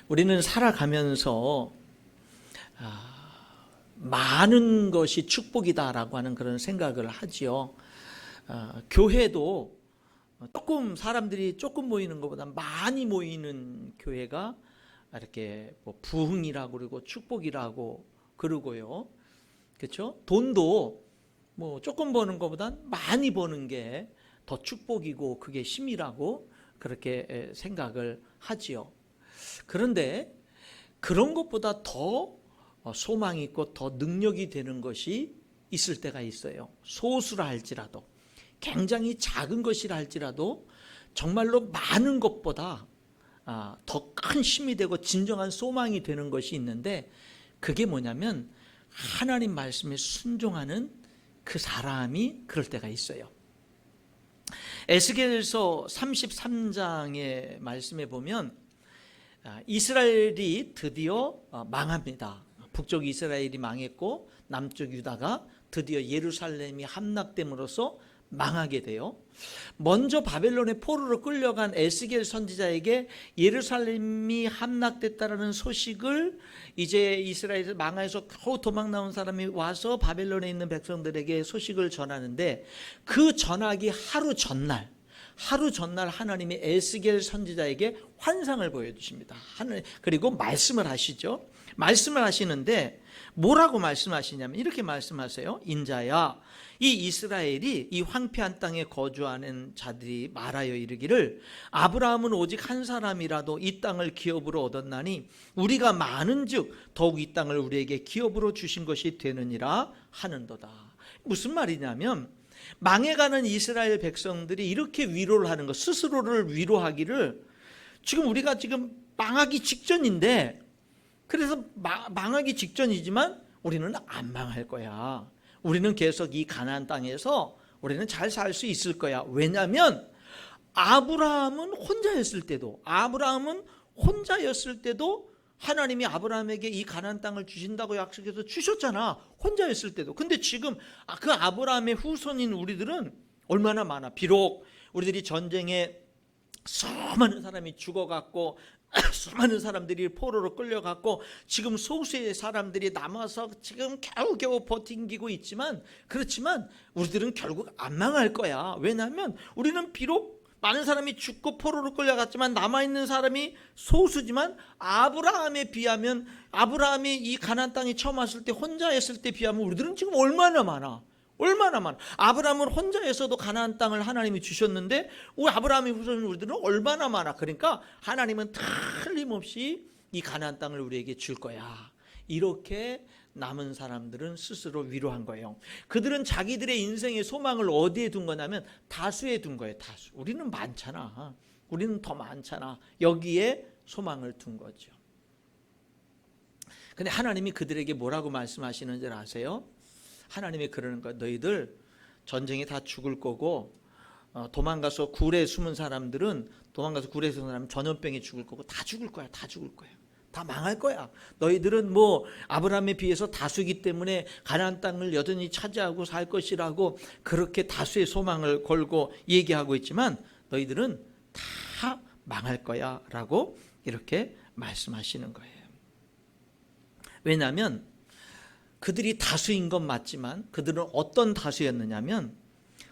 우리는 살아가면서 많은 것이 축복이다라고 하는 그런 생각을 하지요. 교회도 사람들이 조금 모이는 것보다 많이 모이는 교회가 이렇게 뭐 부흥이라고 그러고 축복이라고 그러고요. 그렇죠? 돈도 뭐 조금 버는 것보다 많이 버는 게 더 축복이고 그게 힘이라고 그렇게 생각을 하지요. 그런데 그런 것보다 더 소망이 있고 더 능력이 되는 것이 있을 때가 있어요. 소수라 할지라도, 굉장히 작은 것이라 할지라도 정말로 많은 것보다 더 큰 힘이 되고 진정한 소망이 되는 것이 있는데, 그게 뭐냐면 하나님 말씀에 순종하는 그 사람이 그럴 때가 있어요. 에스겔서 33장의 말씀에 보면 이스라엘이 드디어 망합니다. 북쪽 이스라엘이 망했고 남쪽 유다가 드디어 예루살렘이 함락됨으로써 망하게 돼요. 먼저 바벨론의 포로로 끌려간 에스겔 선지자에게 예루살렘이 함락됐다라는 소식을 이제 이스라엘에서 망해서 겨우 도망 나온 사람이 와서 바벨론에 있는 백성들에게 소식을 전하는데, 그 전하기 하루 전날 하나님이 에스겔 선지자에게 환상을 보여주십니다. 그리고 말씀을 하시죠. 말씀을 하시는데 뭐라고 말씀하시냐면 이렇게 말씀하세요. 인자야, 이 이스라엘이 이 황폐한 땅에 거주하는 자들이 말하여 이르기를 아브라함은 오직 한 사람이라도 이 땅을 기업으로 얻었나니 우리가 많은즉 더욱 이 땅을 우리에게 기업으로 주신 것이 되느니라 하는도다. 무슨 말이냐면 망해가는 이스라엘 백성들이 이렇게 위로를 하는 것, 스스로를 위로하기를 지금 우리가 지금 망하기 직전인데, 그래서 망하기 직전이지만 우리는 안 망할 거야. 우리는 계속 이 가나안 땅에서 우리는 잘 살 수 있을 거야. 왜냐하면 아브라함은 혼자였을 때도 하나님이 아브라함에게 이 가나안 땅을 주신다고 약속해서 주셨잖아. 혼자였을 때도. 근데 지금 그 아브라함의 후손인 우리들은 얼마나 많아. 비록 우리들이 전쟁에 수많은 사람이 죽어갔고 수많은 사람들이 포로로 끌려갔고 지금 소수의 사람들이 남아서 지금 겨우겨우 버티고 있지만, 그렇지만 우리들은 결국 안 망할 거야. 왜냐하면 우리는 비록 많은 사람이 죽고 포로로 끌려갔지만 남아있는 사람이 소수지만 아브라함에 비하면, 아브라함이 이 가나안 땅에 처음 왔을 때 혼자였을 때 비하면 우리들은 지금 얼마나 많아. 아브라함은 혼자에서도 가나안 땅을 하나님이 주셨는데 우리 아브라함의 후손인 우리들은 얼마나 많아. 그러니까 하나님은 틀림없이 이 가나안 땅을 우리에게 줄 거야. 이렇게 남은 사람들은 스스로 위로한 거예요. 그들은 자기들의 인생의 소망을 어디에 둔 거냐면 다수에 둔 거예요. 다수. 우리는 많잖아. 우리는 더 많잖아. 여기에 소망을 둔 거죠. 근데 하나님이 그들에게 뭐라고 말씀하시는 줄 아세요? 하나님이 그러는 거야. 너희들 전쟁에 다 죽을 거고 도망가서 굴에 숨은 사람들은 전염병에 죽을 거고 다 죽을 거야. 다 망할 거야. 너희들은 뭐 아브라함에 비해서 다수이기 때문에 가나안 땅을 여전히 차지하고 살 것이라고 그렇게 다수의 소망을 걸고 얘기하고 있지만 너희들은 다 망할 거야 라고 이렇게 말씀하시는 거예요. 왜냐하면 그들이 다수인 건 맞지만 그들은 어떤 다수였느냐면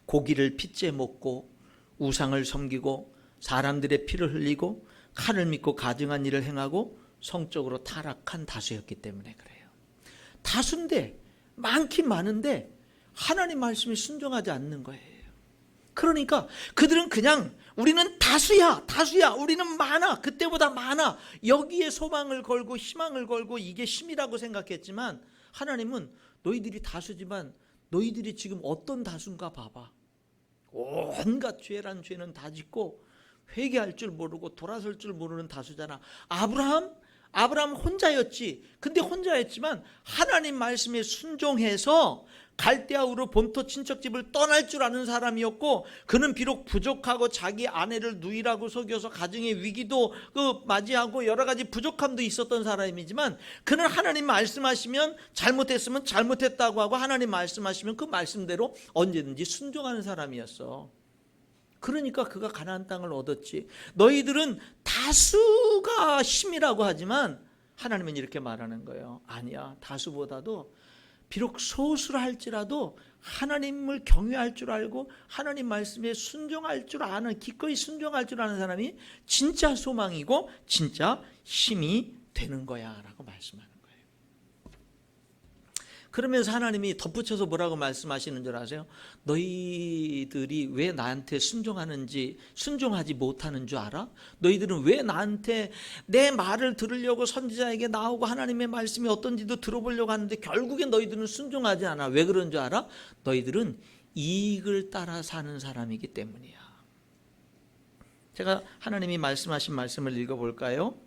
고기를 핏째 먹고 우상을 섬기고 사람들의 피를 흘리고 칼을 믿고 가증한 일을 행하고 성적으로 타락한 다수였기 때문에 그래요. 다수인데, 많긴 많은데 하나님 말씀에 순종하지 않는 거예요. 그러니까 그들은 그냥 우리는 다수야, 우리는 많아, 그때보다 많아, 여기에 소망을 걸고 희망을 걸고 이게 힘이라고 생각했지만 하나님은 너희들이 다수지만 너희들이 지금 어떤 다수인가 봐봐. 온갖 죄란 죄는 다 짓고 회개할 줄 모르고 돌아설 줄 모르는 다수잖아. 아브라함 혼자였지. 근데 혼자였지만 하나님 말씀에 순종해서 갈대아우르 본토 친척집을 떠날 줄 아는 사람이었고, 그는 비록 부족하고 자기 아내를 누이라고 속여서 가정의 위기도 맞이하고 여러 가지 부족함도 있었던 사람이지만 그는 하나님 말씀하시면 잘못했으면 잘못했다고 하고 하나님 말씀하시면 그 말씀대로 언제든지 순종하는 사람이었어. 그러니까 그가 가나안 땅을 얻었지. 너희들은 다수가 힘이라고 하지만 하나님은 이렇게 말하는 거예요. 아니야, 다수보다도 비록 소수라 할지라도 하나님을 경외할 줄 알고 하나님 말씀에 순종할 줄 아는, 기꺼이 순종할 줄 아는 사람이 진짜 소망이고 진짜 힘이 되는 거야 라고 말씀하는 거예요. 그러면서 하나님이 덧붙여서 뭐라고 말씀하시는 줄 아세요? 너희들이 왜 나한테 순종하지 못하는 줄 알아? 너희들은 왜 나한테 내 말을 들으려고 선지자에게 나오고 하나님의 말씀이 어떤지도 들어보려고 하는데 결국엔 너희들은 순종하지 않아. 왜 그런 줄 알아? 너희들은 이익을 따라 사는 사람이기 때문이야. 제가 하나님이 말씀하신 말씀을 읽어볼까요?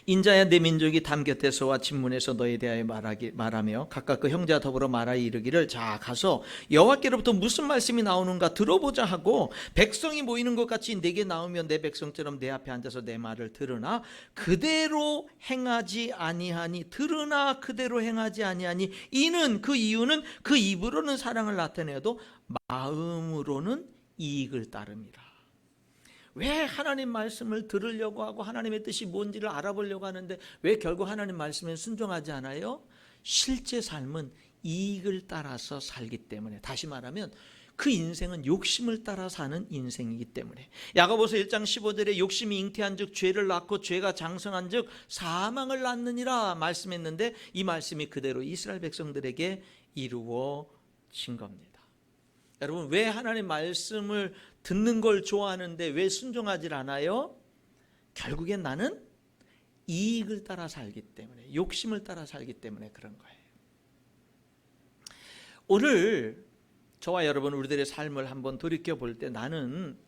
인자야 내 민족이 담 곁에서와 진문에서 너에 대하여 말하며 각각 그 형제와 더불어 말하여 이르기를 자 가서 여호와께로부터 무슨 말씀이 나오는가 들어보자 하고 백성이 모이는 것 같이 내게 나오면 내 백성처럼 내 앞에 앉아서 내 말을 들으나 그대로 행하지 아니하니 들으나 그대로 행하지 아니하니 이는 그 이유는 그 입으로는 사랑을 나타내어도 마음으로는 이익을 따름이라. 왜 하나님 말씀을 들으려고 하고 하나님의 뜻이 뭔지를 알아보려고 하는데 왜 결국 하나님 말씀에 순종하지 않아요? 실제 삶은 이익을 따라서 살기 때문에, 다시 말하면 그 인생은 욕심을 따라 사는 인생이기 때문에. 야고보서 1장 15절에 욕심이 잉태한 즉 죄를 낳고 죄가 장성한 즉 사망을 낳느니라 말씀했는데 이 말씀이 그대로 이스라엘 백성들에게 이루어진 겁니다. 여러분, 왜 하나님 말씀을 듣는 걸 좋아하는데 왜 순종하지 않아요? 결국엔 나는 이익을 따라 살기 때문에, 욕심을 따라 살기 때문에 그런 거예요. 오늘 저와 여러분 우리들의 삶을 한번 돌이켜볼 때 나는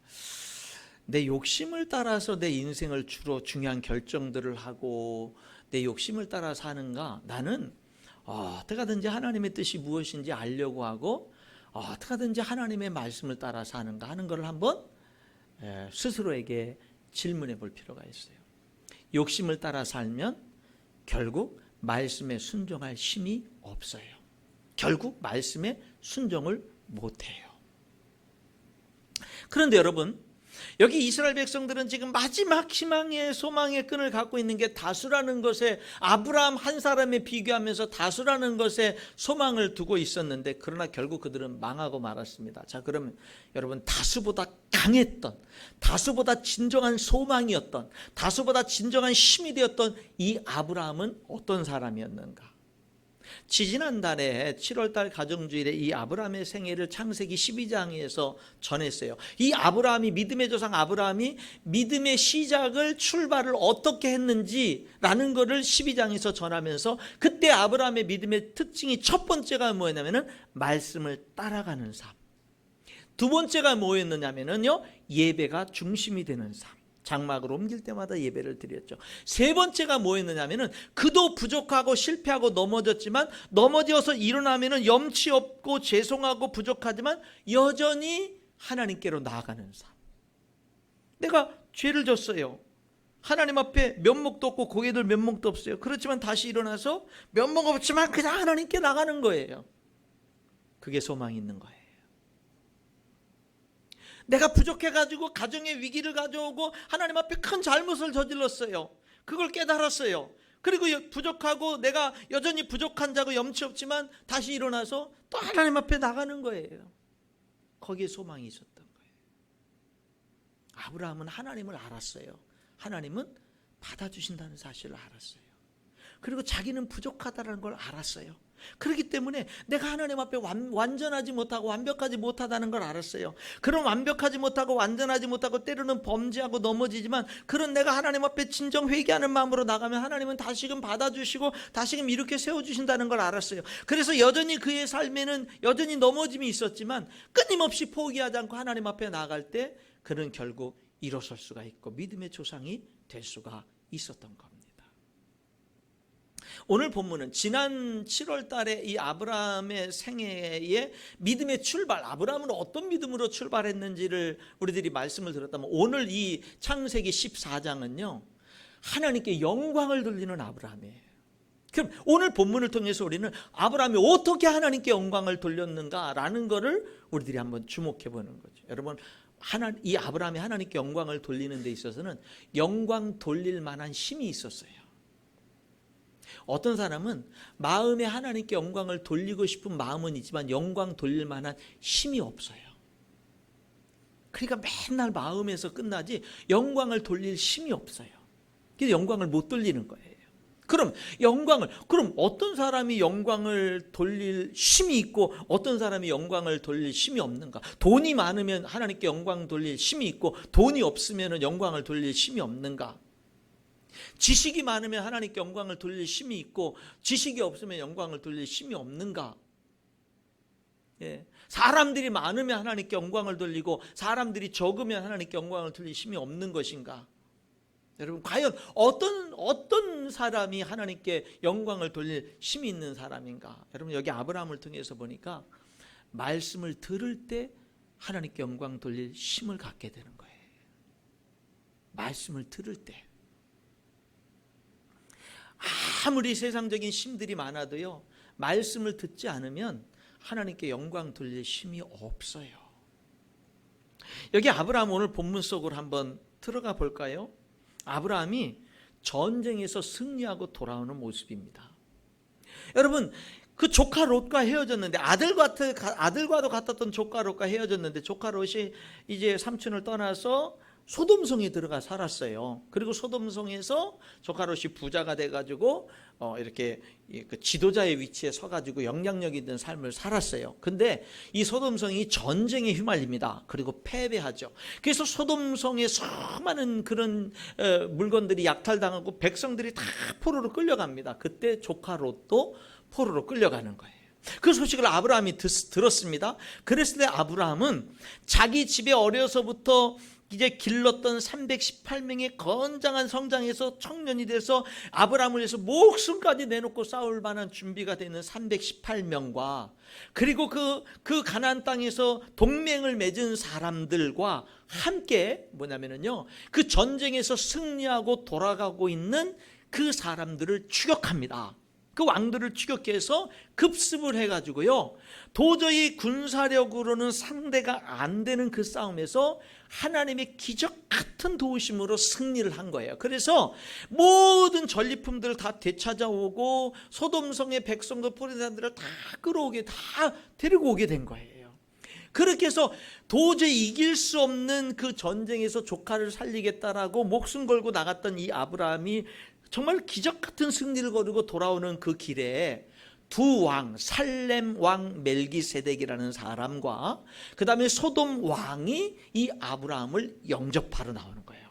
내 욕심을 따라서 내 인생을 주로 중요한 결정들을 하고 내 욕심을 따라 사는가? 나는 어떻게 하든지 하나님의 뜻이 무엇인지 알려고 하고 어떻게 하든지 하나님의 말씀을 따라 사는가 하는 걸 한번 스스로에게 질문해 볼 필요가 있어요. 욕심을 따라 살면 결국 말씀에 순종할 힘이 없어요. 결국 말씀에 순종을 못해요. 그런데 여러분, 여기 이스라엘 백성들은 지금 마지막 희망의 소망의 끈을 갖고 있는 게 다수라는 것에, 아브라함 한 사람에 비교하면서 다수라는 것에 소망을 두고 있었는데 그러나 결국 그들은 망하고 말았습니다. 자, 그러면 여러분, 다수보다 강했던, 다수보다 진정한 소망이었던, 다수보다 진정한 힘이 되었던 이 아브라함은 어떤 사람이었는가? 지지난달에 7월달 가정주일에 이 아브라함의 생애를 창세기 12장에서 전했어요. 이 아브라함이, 믿음의 조상 아브라함이 믿음의 시작을, 출발을 어떻게 했는지라는 것을 12장에서 전하면서 그때 아브라함의 믿음의 특징이 첫 번째가 뭐였냐면은 말씀을 따라가는 삶. 두 번째가 뭐였느냐면요, 예배가 중심이 되는 삶. 장막을 옮길 때마다 예배를 드렸죠. 세 번째가 뭐였느냐면은 그도 부족하고 실패하고 넘어졌지만 넘어져서 일어나면은 염치 없고 죄송하고 부족하지만 여전히 하나님께로 나아가는 삶. 내가 죄를 졌어요. 하나님 앞에 면목도 없고 고개들 면목도 없어요. 그렇지만 다시 일어나서 면목 없지만 그냥 하나님께 나가는 거예요. 그게 소망이 있는 거예요. 내가 부족해가지고 가정의 위기를 가져오고 하나님 앞에 큰 잘못을 저질렀어요. 그걸 깨달았어요. 그리고 부족하고 내가 여전히 부족한 자고 염치 없지만 다시 일어나서 또 하나님 앞에 나가는 거예요. 거기에 소망이 있었던 거예요. 아브라함은 하나님을 알았어요. 하나님은 받아주신다는 사실을 알았어요. 그리고 자기는 부족하다는 걸 알았어요. 그렇기 때문에 내가 하나님 앞에 완전하지 못하고 완벽하지 못하다는 걸 알았어요. 그런 완벽하지 못하고 완전하지 못하고 때로는 범죄하고 넘어지지만 그런 내가 하나님 앞에 진정 회개하는 마음으로 나가면 하나님은 다시금 받아주시고 다시금 이렇게 세워주신다는 걸 알았어요. 그래서 여전히 그의 삶에는 여전히 넘어짐이 있었지만 끊임없이 포기하지 않고 하나님 앞에 나아갈 때 그는 결국 일어설 수가 있고 믿음의 조상이 될 수가 있었던 겁니다. 오늘 본문은 지난 7월 달에 이 아브라함의 생애의 믿음의 출발, 아브라함은 어떤 믿음으로 출발했는지를 우리들이 말씀을 들었다면 오늘 이 창세기 14장은요 하나님께 영광을 돌리는 아브라함이에요. 그럼 오늘 본문을 통해서 우리는 아브라함이 어떻게 하나님께 영광을 돌렸는가라는 것을 우리들이 한번 주목해 보는 거죠. 여러분, 이 아브라함이 하나님께 영광을 돌리는 데 있어서는 영광 돌릴 만한 힘이 있었어요. 어떤 사람은 마음에 하나님께 영광을 돌리고 싶은 마음은 있지만 영광 돌릴 만한 힘이 없어요. 그러니까 맨날 마음에서 끝나지 영광을 돌릴 힘이 없어요. 그래서 영광을 못 돌리는 거예요. 그럼 어떤 사람이 영광을 돌릴 힘이 있고 어떤 사람이 영광을 돌릴 힘이 없는가? 돈이 많으면 하나님께 영광 돌릴 힘이 있고 돈이 없으면 영광을 돌릴 힘이 없는가? 지식이 많으면 하나님께 영광을 돌릴 힘이 있고 지식이 없으면 영광을 돌릴 힘이 없는가? 예. 사람들이 많으면 하나님께 영광을 돌리고 사람들이 적으면 하나님께 영광을 돌릴 힘이 없는 것인가? 여러분, 과연 어떤 사람이 하나님께 영광을 돌릴 힘이 있는 사람인가? 여러분, 여기 아브라함을 통해서 보니까 말씀을 들을 때 하나님께 영광 돌릴 힘을 갖게 되는 거예요. 말씀을 들을 때. 아무리 세상적인 힘들이 많아도요, 말씀을 듣지 않으면 하나님께 영광 돌릴 힘이 없어요. 여기 아브라함 오늘 본문 속으로 한번 들어가 볼까요? 아브라함이 전쟁에서 승리하고 돌아오는 모습입니다. 여러분, 그 조카 롯과 헤어졌는데 아들과도 같았던 조카 롯과 헤어졌는데 조카 롯이 이제 삼촌을 떠나서 소돔성에 들어가 살았어요. 그리고 소돔성에서 조카 롯이 부자가 돼가지고 이렇게 그 지도자의 위치에 서가지고 영향력 있는 삶을 살았어요. 근데 이 소돔성이 전쟁에 휘말립니다. 그리고 패배하죠. 그래서 소돔성에 수많은 그런 물건들이 약탈당하고 백성들이 다 포로로 끌려갑니다. 그때 조카 롯도 포로로 끌려가는 거예요. 그 소식을 아브라함이 들었습니다. 그랬을 때 아브라함은 자기 집에 어려서부터 이제 길렀던 318명의 건장한 성장에서 청년이 돼서 아브라함을 위해서 목숨까지 내놓고 싸울 만한 준비가 되는 318명과 그리고 그 가나안 땅에서 동맹을 맺은 사람들과 함께 뭐냐면요, 그 전쟁에서 승리하고 돌아가고 있는 그 사람들을 추격합니다. 그 왕들을 추격해서 급습을 해가지고요, 도저히 군사력으로는 상대가 안 되는 그 싸움에서 하나님의 기적 같은 도우심으로 승리를 한 거예요. 그래서 모든 전리품들을 다 되찾아오고 소돔성의 백성들 포리산들을 다 끌어오게, 다 데리고 오게 된 거예요. 그렇게 해서 도저히 이길 수 없는 그 전쟁에서 조카를 살리겠다라고 목숨 걸고 나갔던 이 아브라함이 정말 기적 같은 승리를 거두고 돌아오는 그 길에 두 왕, 살렘 왕 멜기세덱이라는 사람과 그 다음에 소돔 왕이 이 아브라함을 영접하러 나오는 거예요.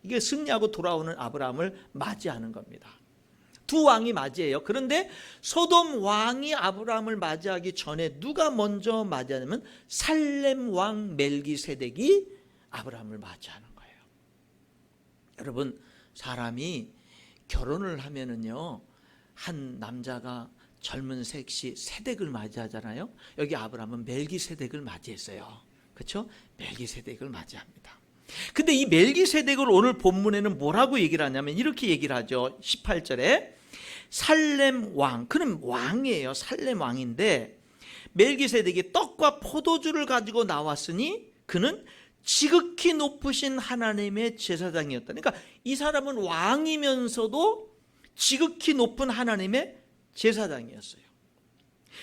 이게 승리하고 돌아오는 아브라함을 맞이하는 겁니다. 두 왕이 맞이해요. 그런데 소돔 왕이 아브라함을 맞이하기 전에 누가 먼저 맞이하냐면 살렘 왕 멜기세덱이 아브라함을 맞이하는 거예요. 여러분, 사람이 결혼을 하면은요, 한 남자가 젊은 섹시 세덱을 맞이하잖아요. 여기 아브라함은 멜기세덱을 맞이했어요. 그렇죠? 멜기세덱을 맞이합니다. 근데 이 멜기세덱을 오늘 본문에는 뭐라고 얘기를 하냐면 이렇게 얘기를 하죠. 18절에 살렘 왕, 그는 왕이에요. 살렘 왕인데 멜기세덱이 떡과 포도주를 가지고 나왔으니 그는 지극히 높으신 하나님의 제사장이었다. 그러니까 이 사람은 왕이면서도 지극히 높은 하나님의 제사장이었어요.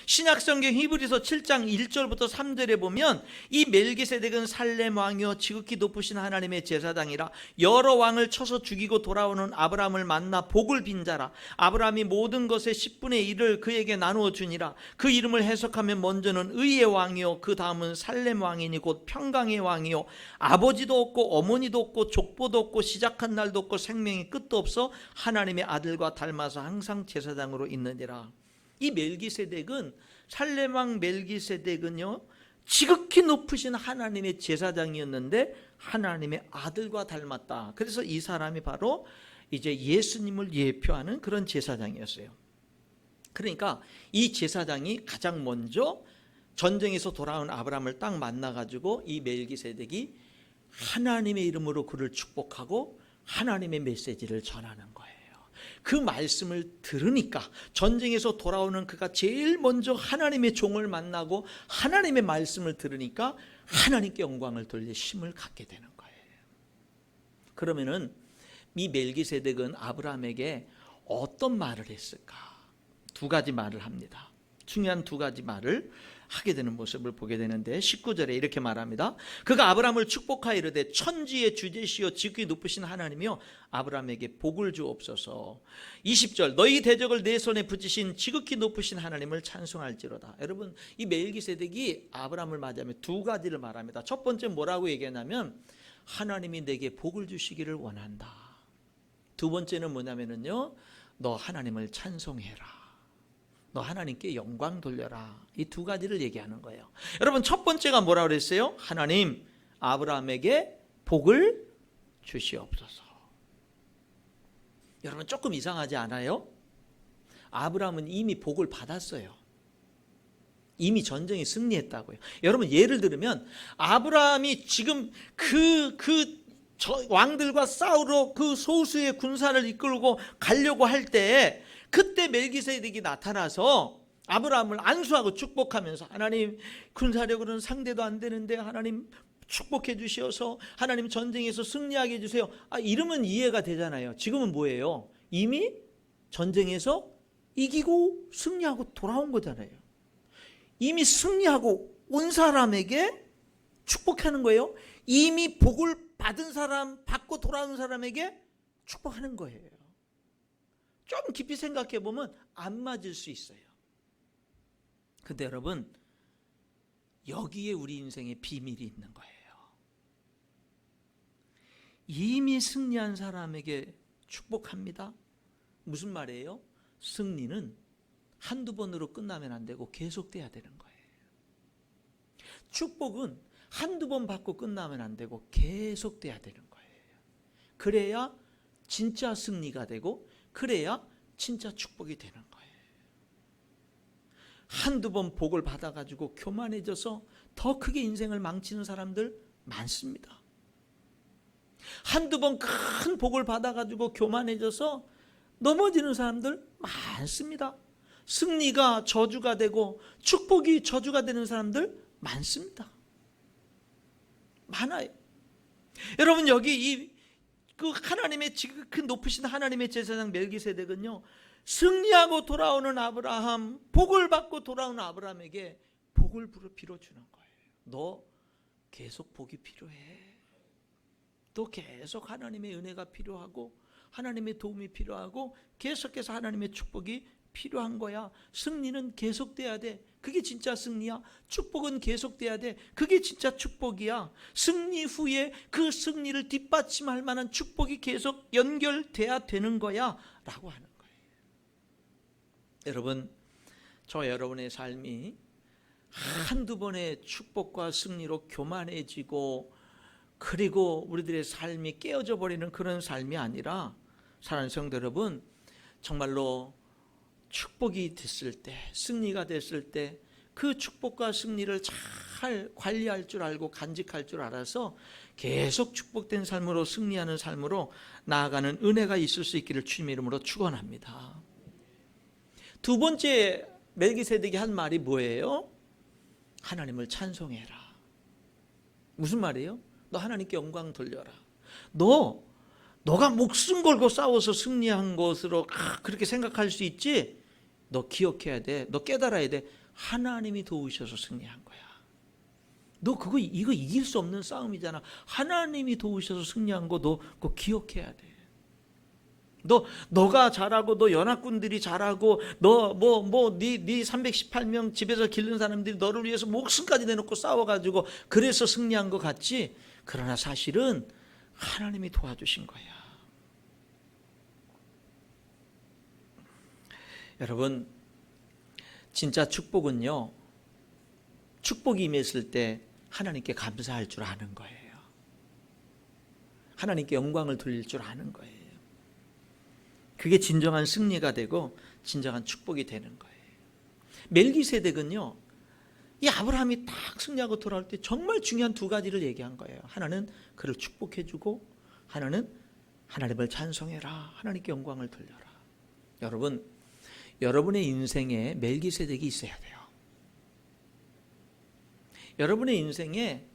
신약성경 히브리서 7장 1절부터 3절에 보면 이 멜기세덱은 살렘 왕이요 지극히 높으신 하나님의 제사장이라 여러 왕을 쳐서 죽이고 돌아오는 아브라함을 만나 복을 빈 자라. 아브라함이 모든 것의 10분의 1을 그에게 나누어 주니라. 그 이름을 해석하면 먼저는 의의 왕이요 그 다음은 살렘 왕이니 곧 평강의 왕이요 아버지도 없고 어머니도 없고 족보도 없고 시작한 날도 없고 생명의 끝도 없어 하나님의 아들과 닮아서 항상 제사장으로 있느니라. 이 멜기세덱은 살렘 왕 멜기세덱은요 지극히 높으신 하나님의 제사장이었는데 하나님의 아들과 닮았다. 그래서 이 사람이 바로 이제 예수님을 예표하는 그런 제사장이었어요. 그러니까 이 제사장이 가장 먼저 전쟁에서 돌아온 아브라함을 딱 만나가지고 이 멜기세덱이 하나님의 이름으로 그를 축복하고 하나님의 메시지를 전하는 거예요. 그 말씀을 들으니까 전쟁에서 돌아오는 그가 제일 먼저 하나님의 종을 만나고 하나님의 말씀을 들으니까 하나님께 영광을 돌릴 힘을 갖게 되는 거예요. 그러면은 이 멜기세덱은 아브라함에게 어떤 말을 했을까? 두 가지 말을 합니다. 중요한 두 가지 말을 하게 되는 모습을 보게 되는데 19절에 이렇게 말합니다. 그가 아브라함을 축복하여 이르되 천지의 주제시여 지극히 높으신 하나님이여 아브라함에게 복을 주옵소서. 20절 너희 대적을 내 손에 붙이신 지극히 높으신 하나님을 찬송할지로다. 여러분 이 멜기세덱이 아브라함을 맞이하며 두 가지를 말합니다. 첫 번째 뭐라고 얘기하냐면 하나님이 내게 복을 주시기를 원한다. 두 번째는 뭐냐면요, 너 하나님을 찬송해라. 너 하나님께 영광 돌려라. 이 두 가지를 얘기하는 거예요. 여러분 첫 번째가 뭐라고 그랬어요? 하나님 아브라함에게 복을 주시옵소서. 여러분 조금 이상하지 않아요? 아브라함은 이미 복을 받았어요. 이미 전쟁에 승리했다고요. 여러분 예를 들면 아브라함이 지금 왕들과 싸우러 그 소수의 군사를 이끌고 가려고 할 때 그때 멜기세덱이 나타나서 아브라함을 안수하고 축복하면서 하나님 군사력으로는 상대도 안 되는데 하나님 축복해 주시어서 하나님 전쟁에서 승리하게 해주세요. 이러면 이해가 되잖아요. 지금은 뭐예요? 이미 전쟁에서 이기고 승리하고 돌아온 거잖아요. 이미 승리하고 온 사람에게 축복하는 거예요. 이미 복을 받은 사람, 받고 돌아온 사람에게 축복하는 거예요. 좀 깊이 생각해 보면 안 맞을 수 있어요. 근데 여러분 여기에 우리 인생의 비밀이 있는 거예요. 이미 승리한 사람에게 축복합니다. 무슨 말이에요? 승리는 한두 번으로 끝나면 안 되고 계속돼야 되는 거예요. 축복은 한두 번 받고 끝나면 안 되고 계속돼야 되는 거예요. 그래야 진짜 승리가 되고 그래야 진짜 축복이 되는 거예요. 한두 번 복을 받아가지고 교만해져서 더 크게 인생을 망치는 사람들 많습니다. 한두 번 큰 복을 받아가지고 교만해져서 넘어지는 사람들 많습니다. 승리가 저주가 되고 축복이 저주가 되는 사람들 많습니다. 많아요. 여러분 여기 그 하나님의 지극히 높으신 하나님의 제사장 멜기세덱은요 승리하고 돌아오는 아브라함, 복을 받고 돌아오는 아브라함에게 복을 빌어주는 거예요. 너 계속 복이 필요해. 또 계속 하나님의 은혜가 필요하고 하나님의 도움이 필요하고 계속해서 하나님의 축복이 필요한 거야. 승리는 계속돼야 돼. 그게 진짜 승리야. 축복은 계속돼야 돼. 그게 진짜 축복이야. 승리 후에 그 승리를 뒷받침할 만한 축복이 계속 연결돼야 되는 거야 라고 하는 거예요. 여러분 저 여러분의 삶이 한두 번의 축복과 승리로 교만해지고 그리고 우리들의 삶이 깨어져 버리는 그런 삶이 아니라 사랑하는 성도 여러분 정말로 축복이 됐을 때 승리가 됐을 때 그 축복과 승리를 잘 관리할 줄 알고 간직할 줄 알아서 계속 축복된 삶으로 승리하는 삶으로 나아가는 은혜가 있을 수 있기를 주님의 이름으로 축원합니다. 두 번째 멜기세덱이 한 말이 뭐예요? 하나님을 찬송해라. 무슨 말이에요? 너 하나님께 영광 돌려라. 너가 목숨 걸고 싸워서 승리한 것으로 그렇게 생각할 수 있지. 너 기억해야 돼. 너 깨달아야 돼. 하나님이 도우셔서 승리한 거야. 너 이거 이길 수 없는 싸움이잖아. 하나님이 도우셔서 승리한 거 너 그거 기억해야 돼. 너가 잘하고 너 연합군들이 잘하고 네 318명 집에서 기른 사람들이 너를 위해서 목숨까지 내놓고 싸워가지고 그래서 승리한 것 같지. 그러나 사실은 하나님이 도와주신 거야. 여러분 진짜 축복은요 축복이 임했을 때 하나님께 감사할 줄 아는 거예요. 하나님께 영광을 돌릴 줄 아는 거예요. 그게 진정한 승리가 되고 진정한 축복이 되는 거예요. 멜기세덱은요 이 아브라함이 딱 승리하고 돌아올 때 정말 중요한 두 가지를 얘기한 거예요. 하나는 그를 축복해주고 하나는 하나님을 찬송해라. 하나님께 영광을 돌려라. 여러분, 여러분의 인생에 멜기세덱이 있어야 돼요. 여러분의 인생에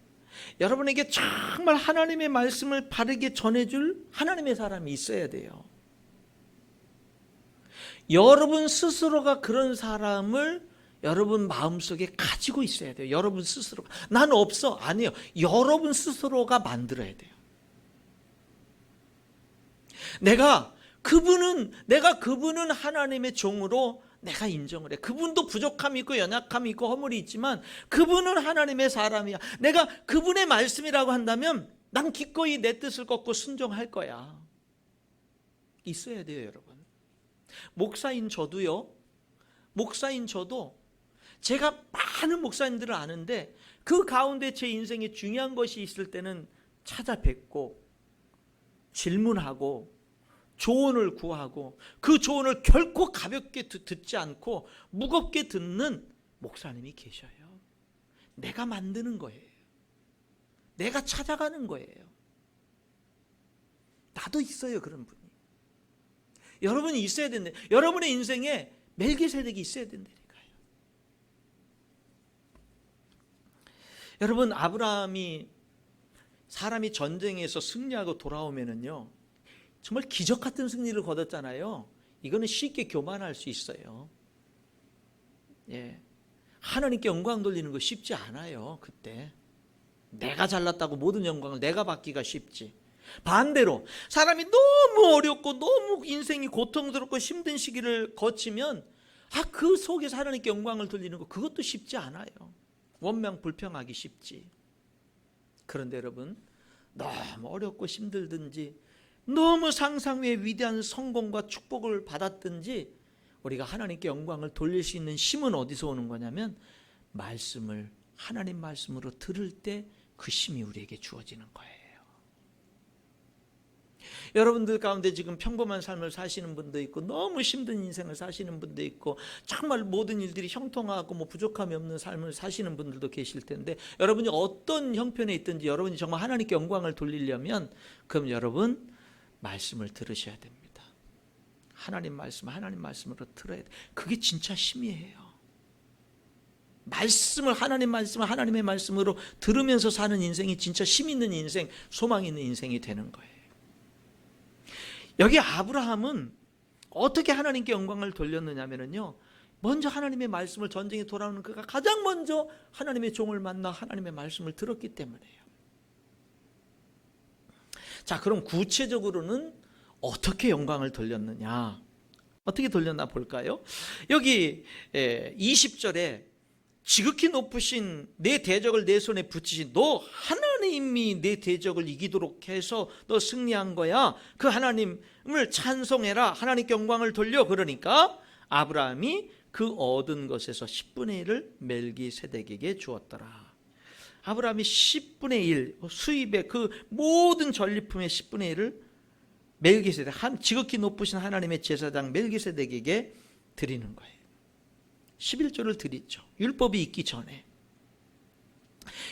여러분에게 정말 하나님의 말씀을 바르게 전해줄 하나님의 사람이 있어야 돼요. 여러분 스스로가 그런 사람을 여러분 마음속에 가지고 있어야 돼요. 여러분 스스로가. 난 없어. 아니에요. 여러분 스스로가 만들어야 돼요. 내가 그분은 하나님의 종으로 내가 인정을 해. 그분도 부족함이 있고 연약함이 있고 허물이 있지만 그분은 하나님의 사람이야. 내가 그분의 말씀이라고 한다면 난 기꺼이 내 뜻을 걷고 순종할 거야. 있어야 돼요, 여러분. 목사인 저도 제가 많은 목사님들을 아는데 그 가운데 제 인생에 중요한 것이 있을 때는 찾아뵙고 질문하고 조언을 구하고 그 조언을 결코 가볍게 듣지 않고 무겁게 듣는 목사님이 계셔요. 내가 만드는 거예요. 내가 찾아가는 거예요. 나도 있어요, 그런 분이. 여러분이 있어야 된다. 여러분의 인생에 멜기세덱이 있어야 된다니까요. 여러분, 아브라함이 사람이 전쟁에서 승리하고 돌아오면은요, 정말 기적 같은 승리를 거뒀잖아요. 이거는 쉽게 교만할 수 있어요. 예, 하나님께 영광 돌리는 거 쉽지 않아요. 그때 내가 잘났다고 모든 영광을 내가 받기가 쉽지. 반대로 사람이 너무 어렵고 너무 인생이 고통스럽고 힘든 시기를 거치면 그 속에서 하나님께 영광을 돌리는 거 그것도 쉽지 않아요. 원망불평하기 쉽지. 그런데 여러분, 너무 어렵고 힘들든지 너무 상상 외의 위대한 성공과 축복을 받았든지 우리가 하나님께 영광을 돌릴 수 있는 힘은 어디서 오는 거냐면 말씀을 하나님 말씀으로 들을 때 그 힘이 우리에게 주어지는 거예요. 여러분들 가운데 지금 평범한 삶을 사시는 분도 있고 너무 힘든 인생을 사시는 분도 있고 정말 모든 일들이 형통하고 부족함이 없는 삶을 사시는 분들도 계실 텐데 여러분이 어떤 형편에 있든지 여러분이 정말 하나님께 영광을 돌리려면 그럼 여러분 말씀을 들으셔야 됩니다. 하나님 말씀으로 들어야 돼. 그게 진짜 힘이에요. 하나님의 말씀으로 들으면서 사는 인생이 진짜 힘 있는 인생, 소망 있는 인생이 되는 거예요. 여기 아브라함은 어떻게 하나님께 영광을 돌렸느냐면요, 먼저 하나님의 말씀을 전쟁에 돌아오는 그가 가장 먼저 하나님의 종을 만나 하나님의 말씀을 들었기 때문이에요. 자, 그럼 구체적으로는 어떻게 영광을 돌렸느냐? 어떻게 돌렸나 볼까요? 여기 20절에 지극히 높으신 내 대적을 내 손에 붙이신 너 하나님이 내 대적을 이기도록 해서 너 승리한 거야. 그 하나님을 찬송해라. 하나님께 영광을 돌려. 그러니까 아브라함이 그 얻은 것에서 10분의 1을 멜기세덱에게 주었더라. 아브라함이 10분의 1 수입의 그 모든 전리품의 10분의 1을 멜기세덱, 지극히 높으신 하나님의 제사장 멜기세덱에게 드리는 거예요. 11조를 드리죠. 율법이 있기 전에.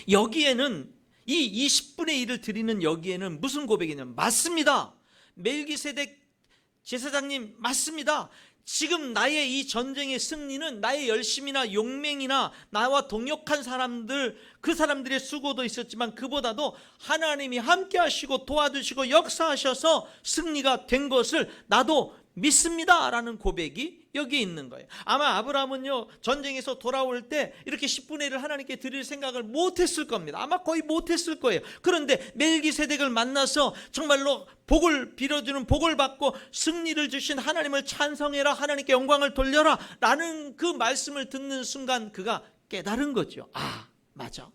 여기에는 이 10분의 1을 드리는 여기에는 무슨 고백이냐면 맞습니다. 멜기세덱 제사장님 맞습니다. 지금 나의 이 전쟁의 승리는 나의 열심이나 용맹이나 나와 동역한 사람들, 그 사람들의 수고도 있었지만 그보다도 하나님이 함께 하시고 도와주시고 역사하셔서 승리가 된 것을 나도 믿습니다 라는 고백이 여기에 있는 거예요. 아마 아브라함은요, 전쟁에서 돌아올 때 이렇게 10분의 1을 하나님께 드릴 생각을 못했을 겁니다. 아마 거의 못했을 거예요. 그런데 멜기세덱을 만나서 정말로 복을 빌어주는, 복을 받고 승리를 주신 하나님을 찬성해라, 하나님께 영광을 돌려라 라는 그 말씀을 듣는 순간 그가 깨달은 거죠. 아, 맞아,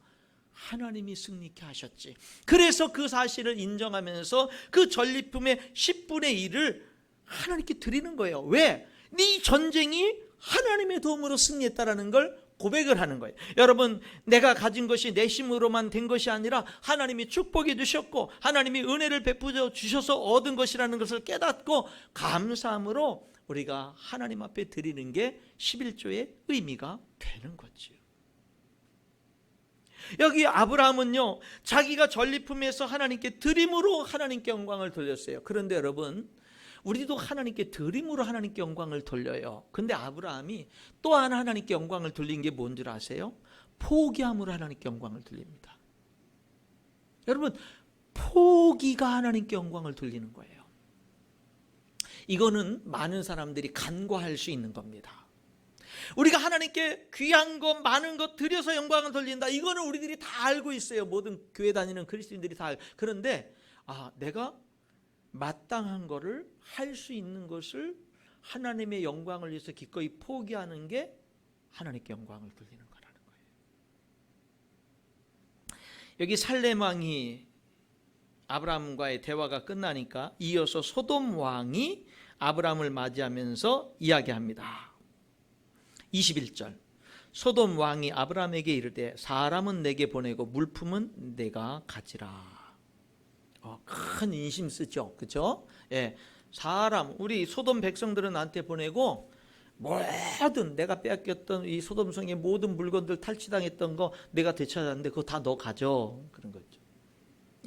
하나님이 승리케 하셨지. 그래서 그 사실을 인정하면서 그 전리품의 10분의 1을 하나님께 드리는 거예요. 왜? 네 전쟁이 하나님의 도움으로 승리했다라는 걸 고백을 하는 거예요. 여러분, 내가 가진 것이 내 힘으로만 된 것이 아니라 하나님이 축복해 주셨고 하나님이 은혜를 베풀어 주셔서 얻은 것이라는 것을 깨닫고 감사함으로 우리가 하나님 앞에 드리는 게 11조의 의미가 되는 거죠. 여기 아브라함은요, 자기가 전리품에서 하나님께 드림으로 하나님께 영광을 돌렸어요. 그런데 여러분, 우리도 하나님께 드림으로 하나님께 영광을 돌려요. 근데 아브라함이 또한 하나님께 영광을 돌린 게 뭔 줄 아세요? 포기함으로 하나님께 영광을 돌립니다. 여러분, 포기가 하나님께 영광을 돌리는 거예요. 이거는 많은 사람들이 간과할 수 있는 겁니다. 우리가 하나님께 귀한 것 많은 것 드려서 영광을 돌린다, 이거는 우리들이 다 알고 있어요. 모든 교회 다니는 그리스도인들이 다 알고. 그런데 내가 마땅한 거를 할 수 있는 것을 하나님의 영광을 위해서 기꺼이 포기하는 게 하나님께 영광을 돌리는 거라는 거예요. 여기 살렘 왕이 아브라함과의 대화가 끝나니까 이어서 소돔 왕이 아브라함을 맞이하면서 이야기합니다. 21절, 소돔 왕이 아브라함에게 이르되 사람은 내게 보내고 물품은 내가 가지라. 큰 인심 쓰죠, 그렇죠? 예, 사람, 우리 소돔 백성들은 나한테 보내고 모든 내가 빼앗겼던 이 소돔성의 모든 물건들 탈취당했던 거 내가 되찾았는데 그거 다 너 가져, 그런 거죠.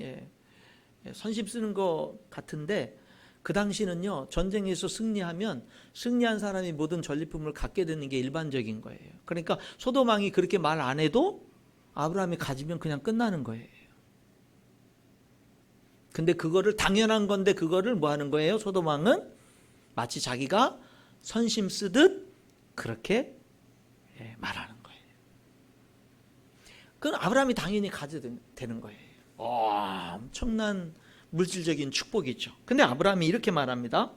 예, 선심 쓰는 거 같은데 그 당시는요, 전쟁에서 승리하면 승리한 사람이 모든 전리품을 갖게 되는 게 일반적인 거예요. 그러니까 소돔 왕이 그렇게 말 안 해도 아브라함이 가지면 그냥 끝나는 거예요. 근데 그거를 당연한 건데 그거를 뭐 하는 거예요? 소돔 왕은 마치 자기가 선심 쓰듯 그렇게 말하는 거예요. 그건 아브라함이 당연히 가져야 되는 거예요. 엄청난 물질적인 축복이죠. 근데 아브라함이 이렇게 말합니다.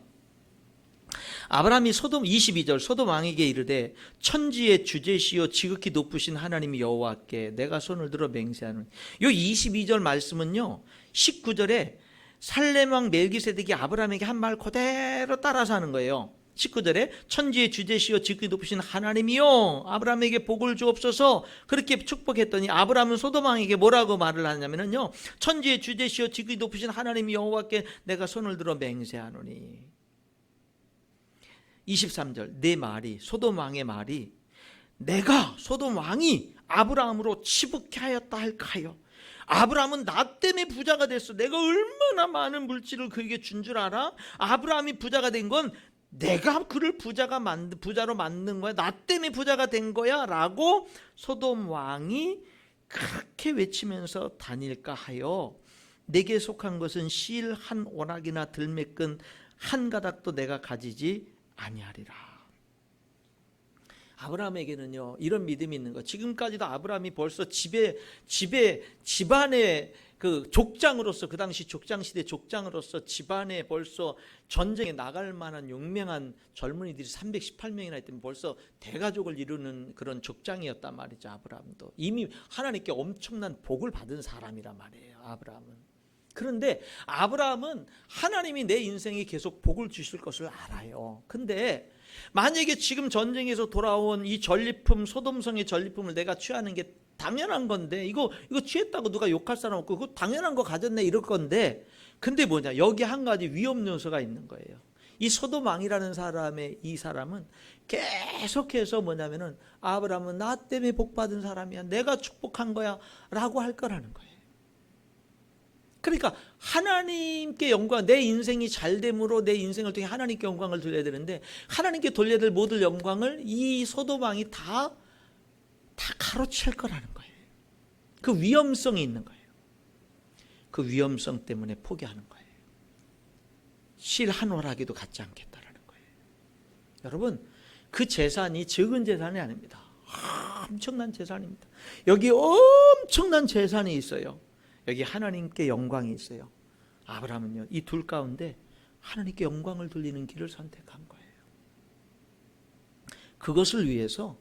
아브라함이 소돔 22절 소돔 왕에게 이르되 천지의 주제시요 지극히 높으신 하나님 여호와께 내가 손을 들어 맹세하노니. 요 22절 말씀은요, 19절에 살렘 왕 멜기세덱이 아브라함에게 한 말 그대로 따라서 하는 거예요. 19절에 천지의 주제시요 지극히 높으신 하나님이요 아브라함에게 복을 주옵소서 그렇게 축복했더니 아브라함은 소돔 왕에게 뭐라고 말을 하냐면요, 천지의 주제시요 지극히 높으신 하나님 여호와께 내가 손을 들어 맹세하노니. 23절, 내 말이, 소돔 왕의 말이, 내가 소돔 왕이 아브라함으로 치북케 하였다 할까요? 아브라함은 나 때문에 부자가 됐어. 내가 얼마나 많은 물질을 그에게 준 줄 알아? 아브라함이 부자가 된 건 내가 그를 부자로 만든 거야. 나 때문에 부자가 된 거야 라고 소돔 왕이 그렇게 외치면서 다닐까 하여 내게 속한 것은 실 한 오락이나 들매끈 한 가닥도 내가 가지지 아니하리라. 아브라함에게는요, 이런 믿음이 있는 거. 지금까지도 아브라함이 벌써 집안의 그 족장으로서, 그 당시 족장시대 족장으로서 집안에 벌써 전쟁에 나갈 만한 용맹한 젊은이들이 318명이나 있다면 벌써 대가족을 이루는 그런 족장이었단 말이죠. 아브라함도 이미 하나님께 엄청난 복을 받은 사람이란 말이에요, 아브라함은. 그런데 아브라함은 하나님이 내 인생에 계속 복을 주실 것을 알아요. 근데 만약에 지금 전쟁에서 돌아온 이 전리품, 소돔성의 전리품을 내가 취하는 게 당연한 건데, 이거 취했다고 누가 욕할 사람 없고 그거 당연한 거 가졌네 이럴 건데, 근데 뭐냐, 여기 한 가지 위험 요소가 있는 거예요. 이 소돔 왕이라는 이 사람은 계속해서 뭐냐면은 아브라함은 나 때문에 복 받은 사람이야, 내가 축복한 거야 라고 할 거라는 거예요. 그러니까 하나님께 영광, 내 인생이 잘됨으로 내 인생을 통해 하나님께 영광을 돌려야 되는데, 하나님께 돌려야 될 모든 영광을 이 소돔 왕이 다 가로챌 거라는 거예요. 그 위험성이 있는 거예요. 그 위험성 때문에 포기하는 거예요. 실 한 오락에도 갖지 않겠다라는 거예요. 여러분, 그 재산이 적은 재산이 아닙니다. 엄청난 재산입니다. 여기 엄청난 재산이 있어요. 여기 하나님께 영광이 있어요. 아브라함은요, 이 둘 가운데 하나님께 영광을 돌리는 길을 선택한 거예요. 그것을 위해서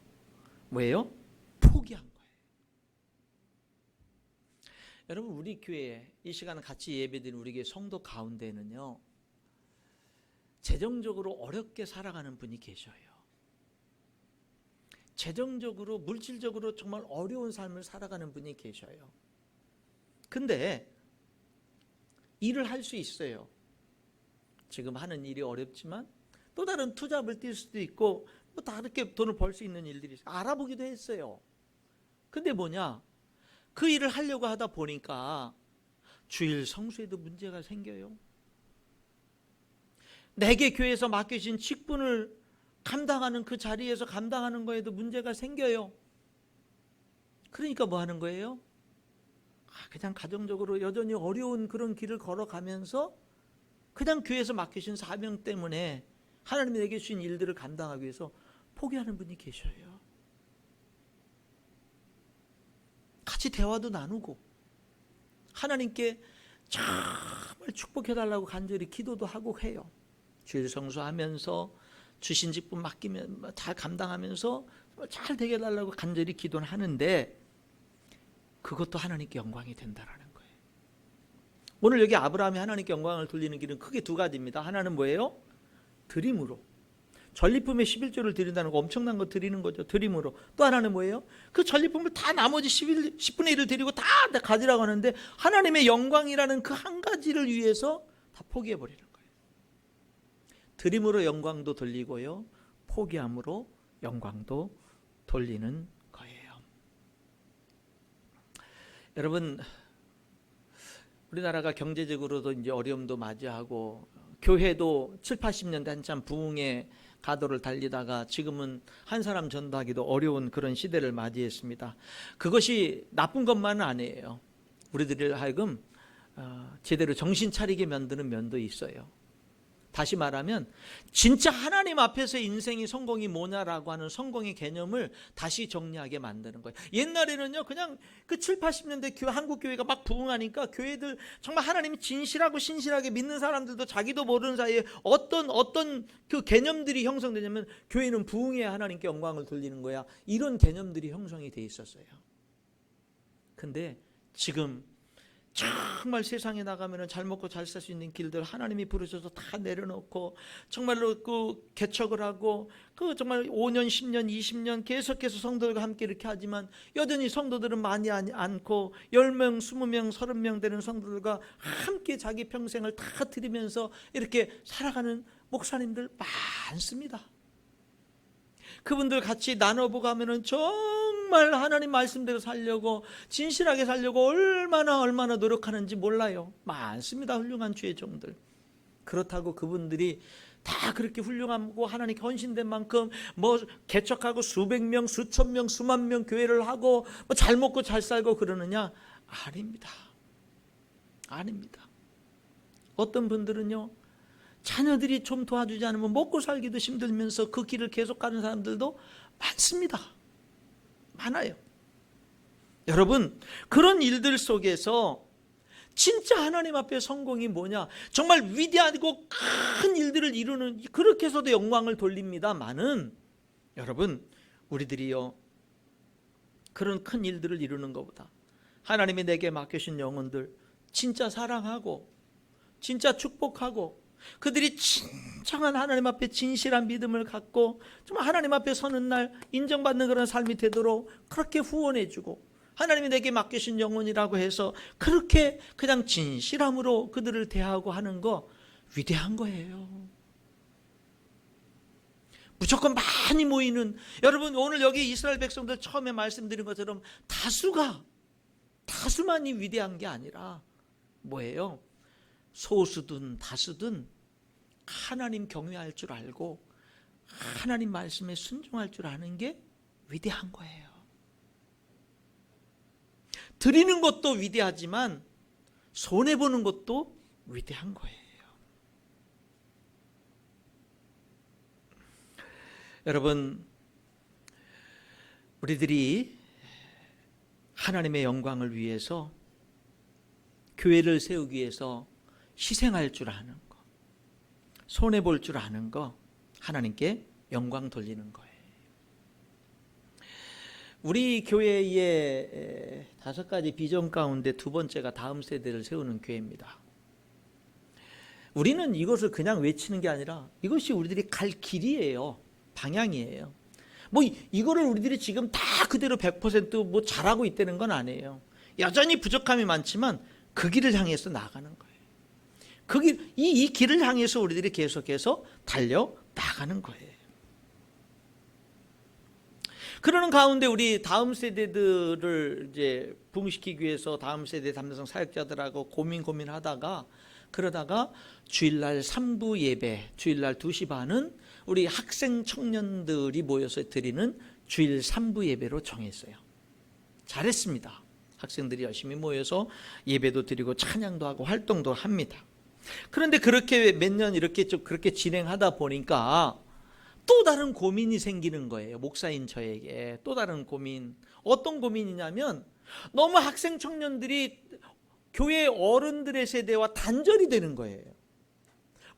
뭐예요? 포기한 거예요. 여러분, 우리 교회에 이 시간에 같이 예배드리는 우리 교회 성도 가운데는요, 재정적으로 어렵게 살아가는 분이 계셔요. 재정적으로, 물질적으로 정말 어려운 삶을 살아가는 분이 계셔요. 근데 일을 할 수 있어요. 지금 하는 일이 어렵지만 또 다른 투잡을 뛸 수도 있고 뭐 다르게 돈을 벌 수 있는 일들이 있어요. 알아보기도 했어요. 근데 뭐냐, 그 일을 하려고 하다 보니까 주일 성수에도 문제가 생겨요. 내게 교회에서 맡겨진 직분을 감당하는 그 자리에서 감당하는 거에도 문제가 생겨요. 그러니까 뭐 하는 거예요? 그냥 가정적으로 여전히 어려운 그런 길을 걸어가면서 그냥 교회에서 맡기신 사명 때문에 하나님이 내게 주신 일들을 감당하기 위해서 포기하는 분이 계셔요. 같이 대화도 나누고 하나님께 정말 축복해달라고 간절히 기도도 하고 해요. 주일 성수하면서 주신 직분 맡기면 잘 감당하면서 잘 되게 해달라고 간절히 기도는 하는데 그것도 하나님께 영광이 된다라는 거예요. 오늘 여기 아브라함이 하나님께 영광을 돌리는 길은 크게 두 가지입니다. 하나는 뭐예요? 드림으로. 전리품의 11조를 드린다는 거 엄청난 거 드리는 거죠. 드림으로. 또 하나는 뭐예요? 그 전리품을 다 나머지 10분의 1을 드리고 다 가지라고 하는데 하나님의 영광이라는 그 한 가지를 위해서 다 포기해버리는 거예요. 드림으로 영광도 돌리고요. 포기함으로 영광도 돌리는 거예요. 여러분, 우리나라가 경제적으로도 이제 어려움도 맞이하고 교회도 7, 80년대 한참 부흥의 가도를 달리다가 지금은 한 사람 전도하기도 어려운 그런 시대를 맞이했습니다. 그것이 나쁜 것만은 아니에요. 우리들을 하여금 제대로 정신 차리게 만드는 면도 있어요. 다시 말하면 진짜 하나님 앞에서 인생의 성공이 뭐냐라고 하는 성공의 개념을 다시 정리하게 만드는 거예요. 옛날에는요 그냥 그 7, 80년대 한국 교회가 막 부흥하니까 교회들 정말 하나님이 진실하고 신실하게 믿는 사람들도 자기도 모르는 사이에 어떤 그 개념들이 형성되냐면 교회는 부흥해야 하나님께 영광을 돌리는 거야. 이런 개념들이 형성이 돼 있었어요. 근데 지금 정말 세상에 나가면 잘 먹고 잘 살 수 있는 길들 하나님이 부르셔서 다 내려놓고 정말로 그 개척을 하고 그 정말 5년, 10년, 20년 계속해서 성도들과 함께 이렇게 하지만 여전히 성도들은 많이 않고 10명, 20명, 30명 되는 성도들과 함께 자기 평생을 다 드리면서 이렇게 살아가는 목사님들 많습니다. 그분들 같이 나눠보고 하면은 정말 하나님 말씀대로 살려고 진실하게 살려고 얼마나 노력하는지 몰라요. 많습니다. 훌륭한 주의 종들. 그렇다고 그분들이 다 그렇게 훌륭하고 하나님께 헌신된 만큼 뭐 개척하고 수백 명, 수천 명, 수만 명 교회를 하고 뭐 잘 먹고 잘 살고 그러느냐? 아닙니다. 아닙니다. 어떤 분들은요 자녀들이 좀 도와주지 않으면 먹고 살기도 힘들면서 그 길을 계속 가는 사람들도 많습니다. 많아요. 여러분, 그런 일들 속에서 진짜 하나님 앞에 성공이 뭐냐? 정말 위대하고 큰 일들을 이루는, 그렇게 해서도 영광을 돌립니다만은 여러분, 우리들이요 그런 큰 일들을 이루는 것보다 하나님이 내게 맡겨주신 영혼들 진짜 사랑하고 진짜 축복하고 그들이 진정한 하나님 앞에 진실한 믿음을 갖고 정말 하나님 앞에 서는 날 인정받는 그런 삶이 되도록 그렇게 후원해주고 하나님이 내게 맡기신 영혼이라고 해서 그렇게 그냥 진실함으로 그들을 대하고 하는 거 위대한 거예요. 무조건 많이 모이는, 여러분 오늘 여기 이스라엘 백성들 처음에 말씀드린 것처럼 다수만이 위대한 게 아니라 뭐예요? 소수든 다수든 하나님 경외할 줄 알고 하나님 말씀에 순종할 줄 아는 게 위대한 거예요. 드리는 것도 위대하지만 손해보는 것도 위대한 거예요. 여러분, 우리들이 하나님의 영광을 위해서 교회를 세우기 위해서 희생할 줄 아는 거, 손해볼 줄 아는 거, 하나님께 영광 돌리는 거예요. 우리 교회의 5가지 비전 가운데 두 번째가 다음 세대를 세우는 교회입니다. 우리는 이것을 그냥 외치는 게 아니라 이것이 우리들이 갈 길이에요. 방향이에요. 뭐 이거를 우리들이 지금 다 그대로 100% 잘하고 있다는 건 아니에요. 여전히 부족함이 많지만 그 길을 향해서 나가는 거예요. 그 길, 이 길을 향해서 우리들이 계속해서 달려 나가는 거예요. 그러는 가운데 우리 다음 세대들을 이제 부흥시키기 위해서 다음 세대 담대성 사역자들하고 고민하다가 그러다가 주일날 3부 예배, 주일날 2시 반은 우리 학생 청년들이 모여서 드리는 주일 3부 예배로 정했어요. 잘했습니다. 학생들이 열심히 모여서 예배도 드리고 찬양도 하고 활동도 합니다. 그런데 그렇게 몇 년 이렇게 좀 그렇게 진행하다 보니까 또 다른 고민이 생기는 거예요. 목사인 저에게 또 다른 고민. 어떤 고민이냐면 너무 학생 청년들이 교회 어른들의 세대와 단절이 되는 거예요.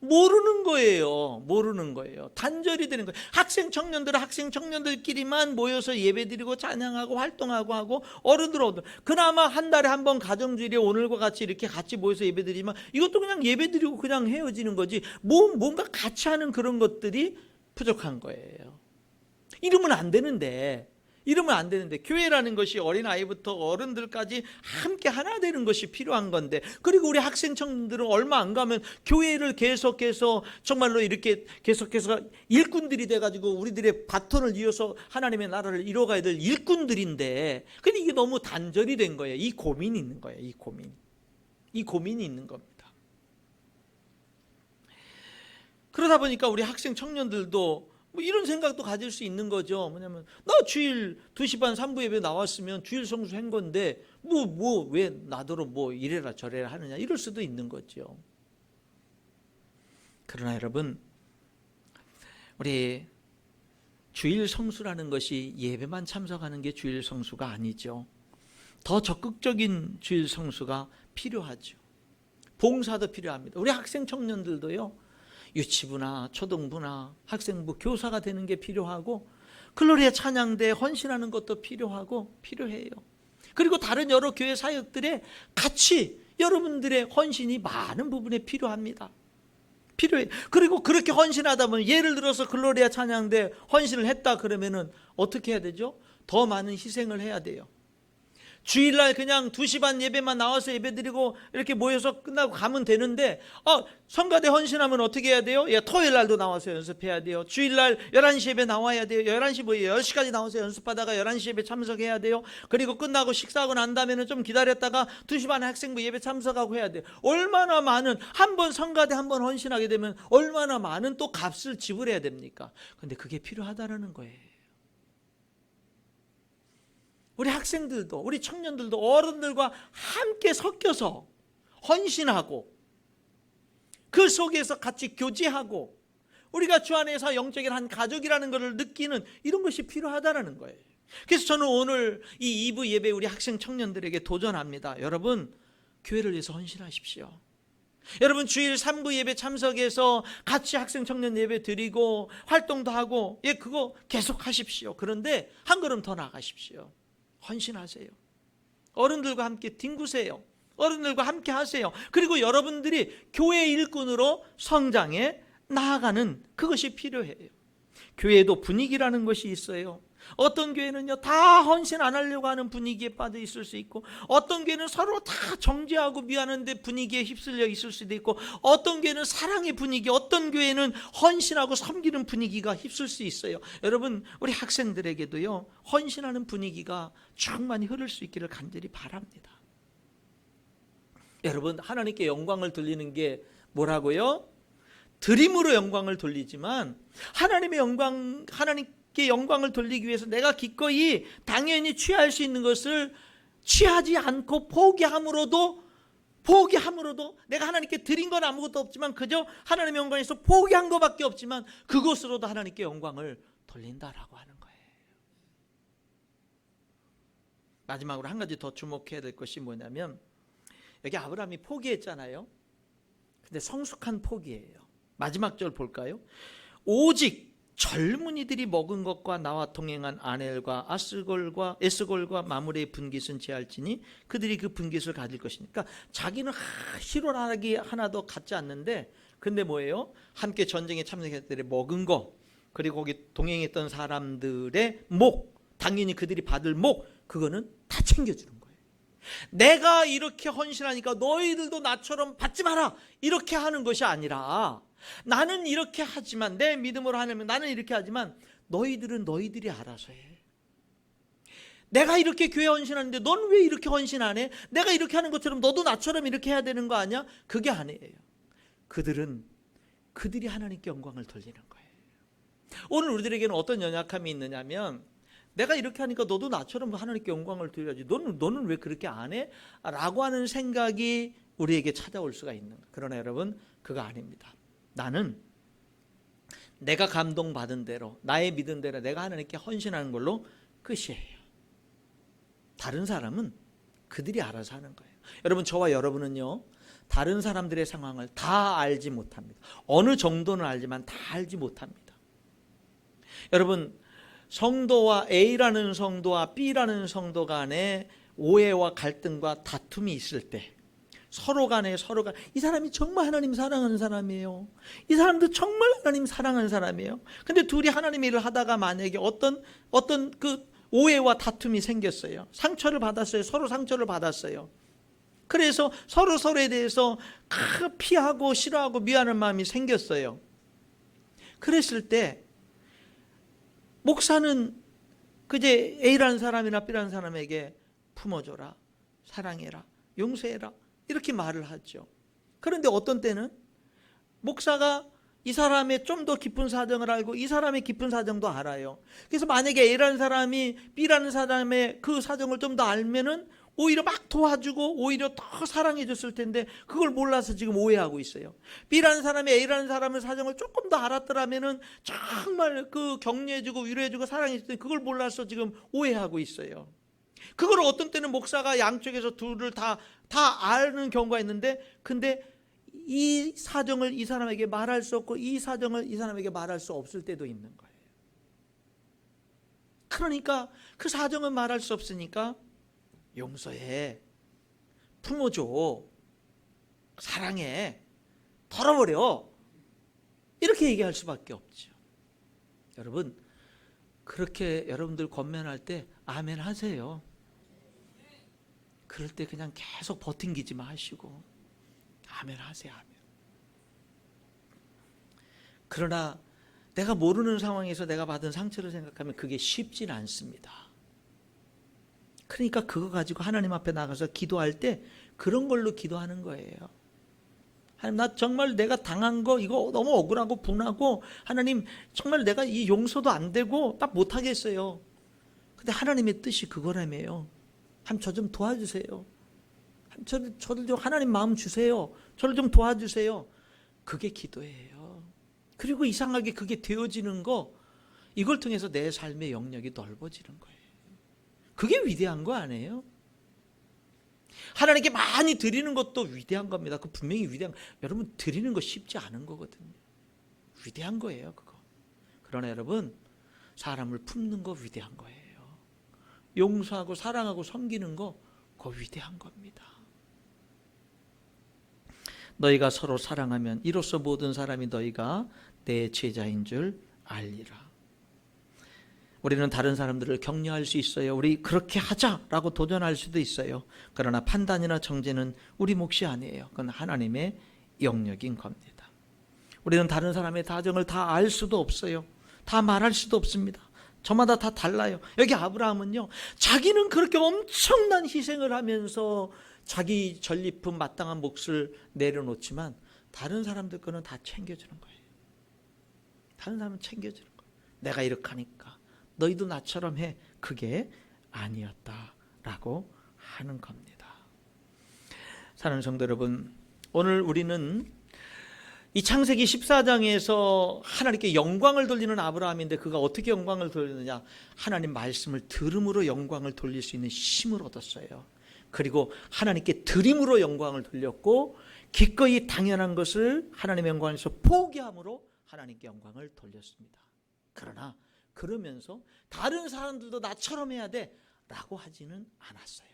모르는 거예요. 단절이 되는 거예요. 학생 청년들은 학생 청년들끼리만 모여서 예배드리고 찬양하고 활동하고 하고 어른들은 그나마 한 달에 한 번 가정주일에 오늘과 같이 이렇게 같이 모여서 예배드리면 이것도 그냥 예배드리고 그냥 헤어지는 거지 뭔가 같이 하는 그런 것들이 부족한 거예요. 이러면 안 되는데 교회라는 것이 어린아이부터 어른들까지 함께 하나 되는 것이 필요한 건데, 그리고 우리 학생 청년들은 얼마 안 가면 교회를 계속해서 정말로 이렇게 계속해서 일꾼들이 돼가지고 우리들의 바톤을 이어서 하나님의 나라를 이뤄가야 될 일꾼들인데, 근데 이게 너무 단절이 된 거예요. 이 고민이 있는 거예요. 이 고민이 있는 겁니다. 그러다 보니까 우리 학생 청년들도 뭐 이런 생각도 가질 수 있는 거죠. 뭐냐면 나 주일 2시 반 3부 예배 나왔으면 주일 성수 한 건데 왜 나더러 뭐 이래라 저래라 하느냐, 이럴 수도 있는 거죠. 그러나 여러분, 우리 주일 성수라는 것이 예배만 참석하는 게 주일 성수가 아니죠. 더 적극적인 주일 성수가 필요하죠. 봉사도 필요합니다. 우리 학생 청년들도요, 유치부나 초등부나 학생부 교사가 되는 게 필요하고, 글로리아 찬양대에 헌신하는 것도 필요해요. 그리고 다른 여러 교회 사역들에 같이 여러분들의 헌신이 많은 부분에 필요합니다. 그리고 그렇게 헌신하다 보면, 예를 들어서 글로리아 찬양대 헌신을 했다 그러면은 어떻게 해야 되죠? 더 많은 희생을 해야 돼요. 주일날 그냥 2시 반 예배만 나와서 예배드리고 이렇게 모여서 끝나고 가면 되는데, 성가대 헌신하면 어떻게 해야 돼요? 토요일날도 나와서 연습해야 돼요. 주일날 11시 예배 나와야 돼요. 11시 10시까지 나와서 연습하다가 11시 예배 참석해야 돼요. 그리고 끝나고 식사하고 난 다음에는 좀 기다렸다가 2시 반에 학생부 예배 참석하고 해야 돼요. 얼마나 많은, 한 번 성가대 한 번 헌신하게 되면 얼마나 많은 또 값을 지불해야 됩니까? 근데 그게 필요하다라는 거예요. 우리 학생들도, 우리 청년들도 어른들과 함께 섞여서 헌신하고, 그 속에서 같이 교제하고, 우리가 주 안에서 영적인 한 가족이라는 것을 느끼는 이런 것이 필요하다는 거예요. 그래서 저는 오늘 이 2부 예배 우리 학생 청년들에게 도전합니다. 여러분, 교회를 위해서 헌신하십시오. 여러분, 주일 3부 예배 참석해서 같이 학생 청년 예배 드리고 활동도 하고, 그거 계속 하십시오. 그런데 한 걸음 더 나가십시오. 헌신하세요. 어른들과 함께 뒹구세요. 어른들과 함께 하세요. 그리고 여러분들이 교회 일꾼으로 성장해 나아가는 그것이 필요해요. 교회에도 분위기라는 것이 있어요. 어떤 교회는요, 다 헌신 안 하려고 하는 분위기에 빠져 있을 수 있고, 어떤 교회는 서로 다 정죄하고 미워하는데 분위기에 휩쓸려 있을 수도 있고, 어떤 교회는 사랑의 분위기, 어떤 교회는 헌신하고 섬기는 분위기가 휩쓸 수 있어요. 여러분, 우리 학생들에게도요, 헌신하는 분위기가 충만히 흐를 수 있기를 간절히 바랍니다. 여러분, 하나님께 영광을 돌리는 게 뭐라고요? 드림으로 영광을 돌리지만, 하나님의 영광을 돌리기 위해서 내가 기꺼이 당연히 취할 수 있는 것을 취하지 않고 포기함으로도 내가 하나님께 드린 건 아무것도 없지만 그저 하나님의 영광에서 포기한 것밖에 없지만 그것으로도 하나님께 영광을 돌린다라고 하는 거예요. 마지막으로 한 가지 더 주목해야 될 것이 뭐냐면, 여기 아브라함이 포기했잖아요. 근데 성숙한 포기예요. 마지막 절 볼까요? 오직 젊은이들이 먹은 것과 나와 동행한 아넬과 에스골과 마므레의 분깃은 제할지니 그들이 그 분깃을 가질 것이니까, 자기는 희로하기 하나도 갖지 않는데, 근데 뭐예요? 함께 전쟁에 참석했을 때 먹은 거, 그리고 거기 동행했던 사람들의 목, 당연히 그들이 받을 목, 그거는 다 챙겨주는 거예요. 내가 이렇게 헌신하니까 너희들도 나처럼 받지 마라, 이렇게 하는 것이 아니라, 나는 이렇게 하지만, 내 믿음으로 하려면 나는 이렇게 하지만 너희들은 너희들이 알아서 해. 내가 이렇게 교회 헌신하는데 넌 왜 이렇게 헌신 안 해? 내가 이렇게 하는 것처럼 너도 나처럼 이렇게 해야 되는 거 아니야? 그게 아니에요. 그들이 하나님께 영광을 돌리는 거예요. 오늘 우리들에게는 어떤 연약함이 있느냐면, 내가 이렇게 하니까 너도 나처럼 하나님께 영광을 돌려야지, 너는 왜 그렇게 안 해? 라고 하는 생각이 우리에게 찾아올 수가 있는 거예요. 그러나 여러분, 그거 아닙니다. 나는 내가 감동받은 대로, 나의 믿은 대로 내가 하나님께 헌신하는 걸로 끝이에요. 다른 사람은 그들이 알아서 하는 거예요. 여러분, 저와 여러분은요, 다른 사람들의 상황을 다 알지 못합니다. 어느 정도는 알지만 다 알지 못합니다. 여러분, 성도와 A라는 성도와 B라는 성도 간에 오해와 갈등과 다툼이 있을 때, 서로 간에 이 사람이 정말 하나님 사랑하는 사람이에요. 이 사람도 정말 하나님 사랑하는 사람이에요. 근데 둘이 하나님 일을 하다가 만약에 어떤 그 오해와 다툼이 생겼어요. 상처를 받았어요. 서로 상처를 받았어요. 그래서 서로에 대해서 피하고 싫어하고 미워하는 마음이 생겼어요. 그랬을 때 목사는 그제 A라는 사람이나 B라는 사람에게 품어줘라, 사랑해라, 용서해라, 이렇게 말을 하죠. 그런데 어떤 때는 목사가 이 사람의 좀 더 깊은 사정을 알고 이 사람의 깊은 사정도 알아요. 그래서 만약에 A라는 사람이 B라는 사람의 그 사정을 좀 더 알면은 오히려 막 도와주고 오히려 더 사랑해 줬을 텐데, 그걸 몰라서 지금 오해하고 있어요. B라는 사람이 A라는 사람의 사정을 조금 더 알았더라면은 정말 그 격려해주고 위로해주고 사랑해 줄 텐데, 그걸 몰라서 지금 오해하고 있어요. 그걸 어떤 때는 목사가 양쪽에서 둘을 다 아는 경우가 있는데, 근데 이 사정을 이 사람에게 말할 수 없고 이 사정을 이 사람에게 말할 수 없을 때도 있는 거예요. 그러니까 그 사정은 말할 수 없으니까 용서해, 품어줘, 사랑해, 털어버려, 이렇게 얘기할 수밖에 없죠. 여러분, 그렇게 여러분들 권면할 때 아멘 하세요. 그럴 때 그냥 계속 버팅기지 마시고 아멘 하세요. 아멘. 그러나 내가 모르는 상황에서 내가 받은 상처를 생각하면 그게 쉽진 않습니다. 그러니까 그거 가지고 하나님 앞에 나가서 기도할 때 그런 걸로 기도하는 거예요. 하나님, 나 정말 내가 당한 거 이거 너무 억울하고 분하고, 하나님 정말 내가 이 용서도 안 되고 딱 못하겠어요. 근데 하나님의 뜻이 그거라며요. 하나님, 저 좀 도와주세요. 저를 좀 하나님 마음 주세요. 저를 좀 도와주세요. 그게 기도예요. 그리고 이상하게 그게 되어지는 거, 이걸 통해서 내 삶의 영역이 넓어지는 거예요. 그게 위대한 거 아니에요? 하나님께 많이 드리는 것도 위대한 겁니다. 그 분명히 위대한 거. 여러분, 드리는 거 쉽지 않은 거거든요. 위대한 거예요, 그거. 그러나 여러분, 사람을 품는 거 위대한 거예요. 용서하고 사랑하고 섬기는 거, 그거 위대한 겁니다. 너희가 서로 사랑하면 이로써 모든 사람이 너희가 내 제자인 줄 알리라. 우리는 다른 사람들을 격려할 수 있어요. 우리 그렇게 하자라고 도전할 수도 있어요. 그러나 판단이나 정죄는 우리 몫이 아니에요. 그건 하나님의 영역인 겁니다. 우리는 다른 사람의 사정을 다 알 수도 없어요. 다 말할 수도 없습니다. 저마다 다 달라요. 여기 아브라함은요, 자기는 그렇게 엄청난 희생을 하면서 자기 전리품 마땅한 몫을 내려놓지만 다른 사람들 거는 다 챙겨주는 거예요. 다른 사람은 챙겨주는 거예요. 내가 이렇게 하니까 너희도 나처럼 해. 그게 아니었다라고 하는 겁니다. 사랑하는 성도 여러분, 오늘 우리는 이 창세기 14장에서 하나님께 영광을 돌리는 아브라함인데, 그가 어떻게 영광을 돌리느냐? 하나님 말씀을 들음으로 영광을 돌릴 수 있는 힘을 얻었어요. 그리고 하나님께 드림으로 영광을 돌렸고, 기꺼이 당연한 것을 하나님의 영광에서 포기함으로 하나님께 영광을 돌렸습니다. 그러나 그러면서 다른 사람들도 나처럼 해야 돼 라고 하지는 않았어요.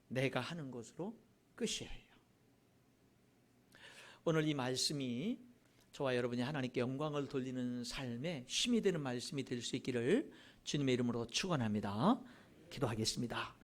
내가 하는 것으로 끝이에요. 오늘 이 말씀이 저와 여러분이 하나님께 영광을 돌리는 삶에 힘이 되는 말씀이 될 수 있기를 주님의 이름으로 축원합니다. 기도하겠습니다.